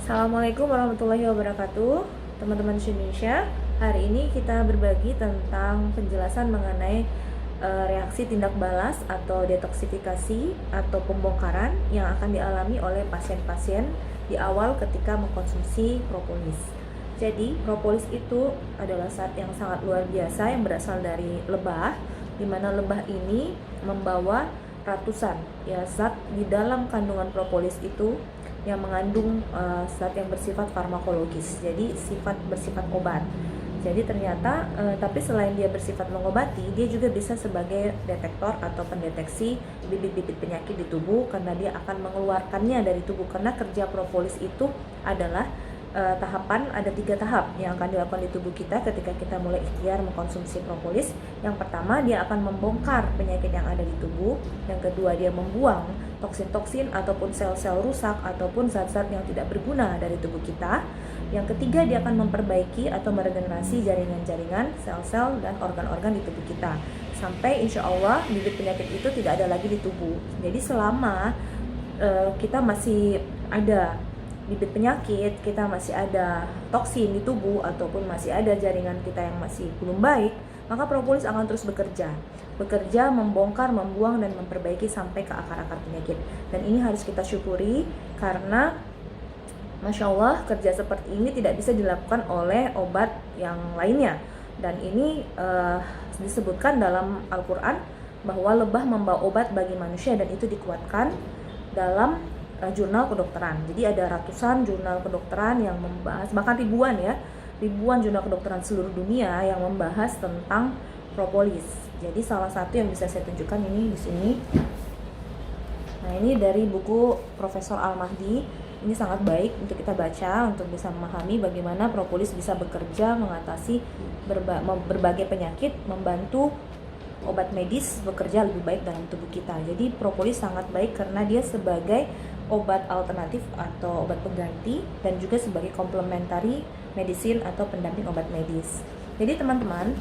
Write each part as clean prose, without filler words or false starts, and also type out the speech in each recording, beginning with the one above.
Assalamualaikum warahmatullahi wabarakatuh, teman-teman Indonesia. Hari ini kita berbagi tentang penjelasan mengenai reaksi tindak balas atau detoksifikasi atau pembongkaran yang akan dialami oleh pasien-pasien di awal ketika mengkonsumsi propolis. Jadi, propolis itu adalah zat yang sangat luar biasa yang berasal dari lebah, di mana lebah ini membawa ratusan zat di dalam kandungan propolis itu yang mengandung zat yang bersifat farmakologis, jadi bersifat obat. Jadi ternyata tapi selain dia bersifat mengobati, dia juga bisa sebagai detektor atau pendeteksi bibit-bibit penyakit di tubuh, karena dia akan mengeluarkannya dari tubuh. Karena kerja propolis itu adalah ada 3 tahap yang akan dilakukan di tubuh kita ketika kita mulai ikhtiar mengkonsumsi propolis. Yang pertama, dia akan membongkar penyakit yang ada di tubuh. Yang kedua, dia membuang toksin-toksin ataupun sel-sel rusak ataupun zat-zat yang tidak berguna dari tubuh kita. Yang ketiga, dia akan memperbaiki atau meregenerasi jaringan-jaringan, sel-sel, dan organ-organ di tubuh kita, sampai insya Allah bibit penyakit itu tidak ada lagi di tubuh. Jadi selama kita masih ada bibit penyakit, kita masih ada toksin di tubuh, ataupun masih ada jaringan kita yang masih belum baik, maka propolis akan terus bekerja, membongkar, membuang, dan memperbaiki sampai ke akar-akar penyakit. Dan ini harus kita syukuri, karena Masya Allah kerja seperti ini tidak bisa dilakukan oleh obat yang lainnya. Dan ini disebutkan dalam Al-Quran bahwa lebah membawa obat bagi manusia, dan itu dikuatkan dalam jurnal kedokteran. Jadi ada ratusan jurnal kedokteran yang membahas, bahkan ribuan jurnal kedokteran seluruh dunia yang membahas tentang propolis. Jadi salah satu yang bisa saya tunjukkan ini di sini. Nah, ini dari buku Profesor Al-Mahdi. Ini sangat baik untuk kita baca untuk bisa memahami bagaimana propolis bisa bekerja mengatasi berbagai penyakit, membantu obat medis bekerja lebih baik dalam tubuh kita. Jadi propolis sangat baik karena dia sebagai obat alternatif atau obat pengganti, dan juga sebagai complementary medicine atau pendamping obat medis. Jadi teman-teman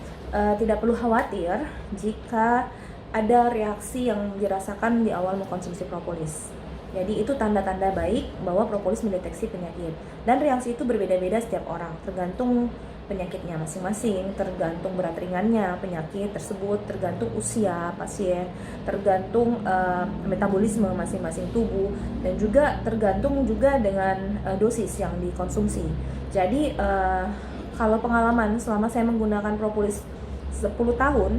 tidak perlu khawatir jika ada reaksi yang dirasakan di awal mengkonsumsi propolis. Jadi itu tanda-tanda baik bahwa propolis mendeteksi penyakit. Dan reaksi itu berbeda-beda setiap orang, tergantung penyakitnya masing-masing, tergantung berat ringannya penyakit tersebut, tergantung usia pasien, tergantung metabolisme masing-masing tubuh, dan juga tergantung juga dengan dosis yang dikonsumsi. Jadi kalau pengalaman selama saya menggunakan propolis 10 tahun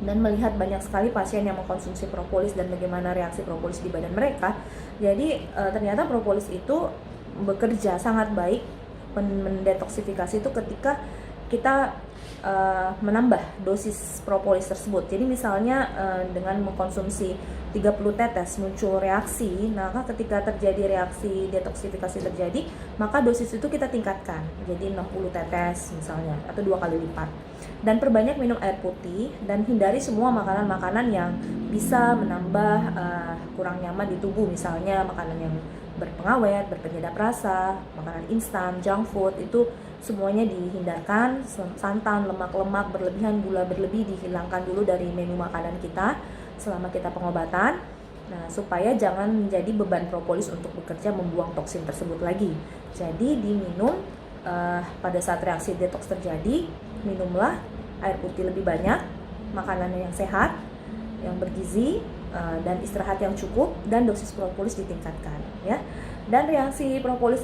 dan melihat banyak sekali pasien yang mengkonsumsi propolis dan bagaimana reaksi propolis di badan mereka, jadi ternyata propolis itu bekerja sangat baik mendetoksifikasi itu ketika kita menambah dosis propolis tersebut. Jadi misalnya dengan mengkonsumsi 30 tetes muncul reaksi, maka ketika terjadi reaksi detoksifikasi terjadi, maka dosis itu kita tingkatkan jadi 60 tetes misalnya, atau 2 kali lipat. Dan perbanyak minum air putih, dan hindari semua makanan-makanan yang bisa menambah kurang nyaman di tubuh, misalnya makanan yang berpengawet, berpenyedap rasa, makanan instan, junk food, itu semuanya dihindarkan. Santan, lemak-lemak berlebihan, gula berlebih dihilangkan dulu dari menu makanan kita selama kita pengobatan. Nah, supaya jangan menjadi beban propolis untuk bekerja membuang toksin tersebut lagi. Jadi diminum pada saat reaksi detox terjadi, minumlah air putih lebih banyak, makanan yang sehat, yang bergizi, dan istirahat yang cukup, dan dosis propolis ditingkatkan ya. Dan reaksi propolis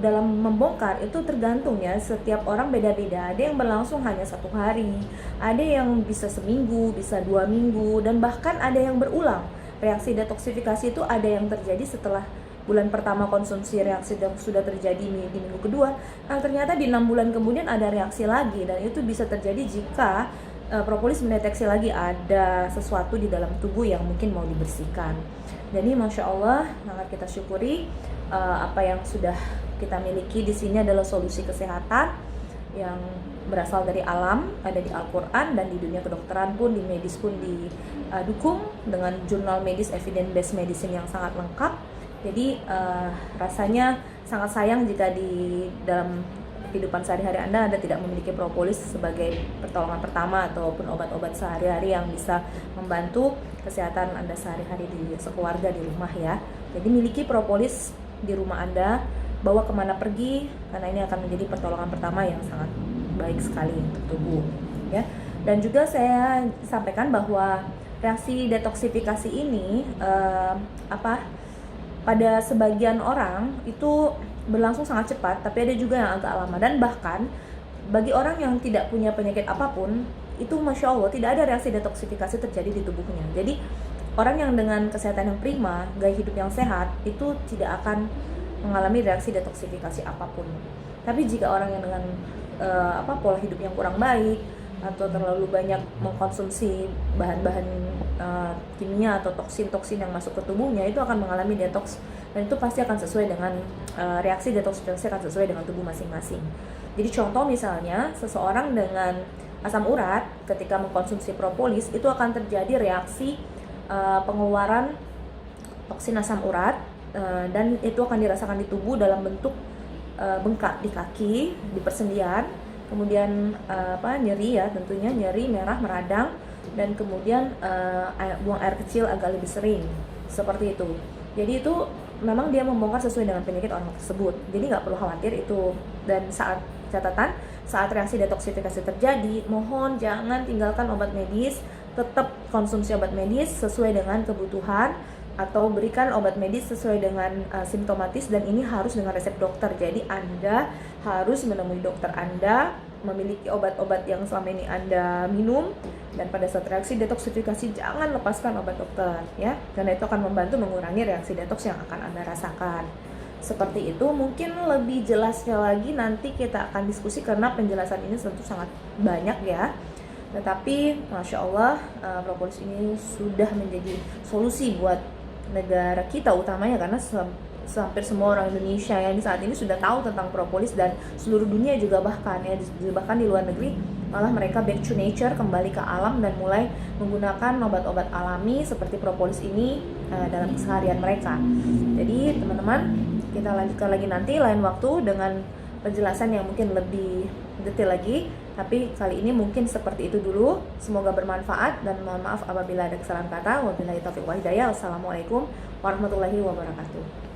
dalam membongkar itu tergantung ya, setiap orang beda-beda. Ada yang berlangsung hanya 1 hari, ada yang bisa seminggu, bisa 2 minggu, dan bahkan ada yang berulang. Reaksi detoksifikasi itu ada yang terjadi setelah bulan pertama konsumsi, reaksi sudah terjadi di minggu kedua. Nah, ternyata di 6 bulan kemudian ada reaksi lagi, dan itu bisa terjadi jika propolis mendeteksi lagi ada sesuatu di dalam tubuh yang mungkin mau dibersihkan. Jadi Masya Allah sangat kita syukuri apa yang sudah kita miliki di sini adalah solusi kesehatan yang berasal dari alam, ada di Al-Quran, dan di dunia kedokteran pun, di medis pun didukung dengan jurnal medis evidence based medicine yang sangat lengkap. Jadi rasanya sangat sayang jika di dalam kehidupan sehari-hari Anda tidak memiliki propolis sebagai pertolongan pertama ataupun obat-obat sehari-hari yang bisa membantu kesehatan Anda sehari-hari di sekeluarga di rumah ya. Jadi miliki propolis di rumah Anda, bawa kemana pergi, karena ini akan menjadi pertolongan pertama yang sangat baik sekali untuk tubuh ya. Dan juga saya sampaikan bahwa reaksi detoksifikasi ini pada sebagian orang itu berlangsung sangat cepat, tapi ada juga yang agak lama. Dan bahkan bagi orang yang tidak punya penyakit apapun, itu Masya Allah tidak ada reaksi detoksifikasi terjadi di tubuhnya. Jadi orang yang dengan kesehatan yang prima, gaya hidup yang sehat, itu tidak akan mengalami reaksi detoksifikasi apapun. Tapi jika orang yang dengan pola hidup yang kurang baik, atau terlalu banyak mengkonsumsi bahan-bahan kimia atau toksin-toksin yang masuk ke tubuhnya, itu akan mengalami detoks, dan itu pasti akan sesuai dengan reaksi detoksifikasi akan sesuai dengan tubuh masing-masing. Jadi contoh misalnya seseorang dengan asam urat ketika mengkonsumsi propolis, itu akan terjadi reaksi pengeluaran toksin asam urat, dan itu akan dirasakan di tubuh dalam bentuk bengkak di kaki, di persendian, kemudian nyeri ya, tentunya nyeri, merah, meradang, dan kemudian buang air kecil agak lebih sering, seperti itu. Jadi itu memang dia membongkar sesuai dengan penyakit orang tersebut, jadi nggak perlu khawatir itu. Dan saat reaksi detoksifikasi terjadi, mohon jangan tinggalkan obat medis, tetap konsumsi obat medis sesuai dengan kebutuhan, atau berikan obat medis sesuai dengan simptomatis, dan ini harus dengan resep dokter. Jadi Anda harus menemui dokter Anda, memiliki obat-obat yang selama ini Anda minum, dan pada saat reaksi detoksifikasi jangan lepaskan obat dokter ya, karena itu akan membantu mengurangi reaksi detoks yang akan Anda rasakan. Seperti itu. Mungkin lebih jelasnya lagi nanti kita akan diskusi, karena penjelasan ini tentu sangat banyak ya. Tetapi Masya Allah, propolis ini sudah menjadi solusi buat negara kita utamanya, karena hampir semua orang Indonesia yang saat ini sudah tahu tentang propolis, dan seluruh dunia juga bahkan di luar negeri malah mereka back to nature, kembali ke alam, dan mulai menggunakan obat-obat alami seperti propolis ini dalam keseharian mereka. Jadi teman-teman, kita lanjutkan lagi nanti lain waktu dengan penjelasan yang mungkin lebih detail lagi. Tapi kali ini mungkin seperti itu dulu. Semoga bermanfaat, dan mohon maaf apabila ada kesalahan kata. Wabillahi taufiq wal hidayah. Wassalamualaikum warahmatullahi wabarakatuh.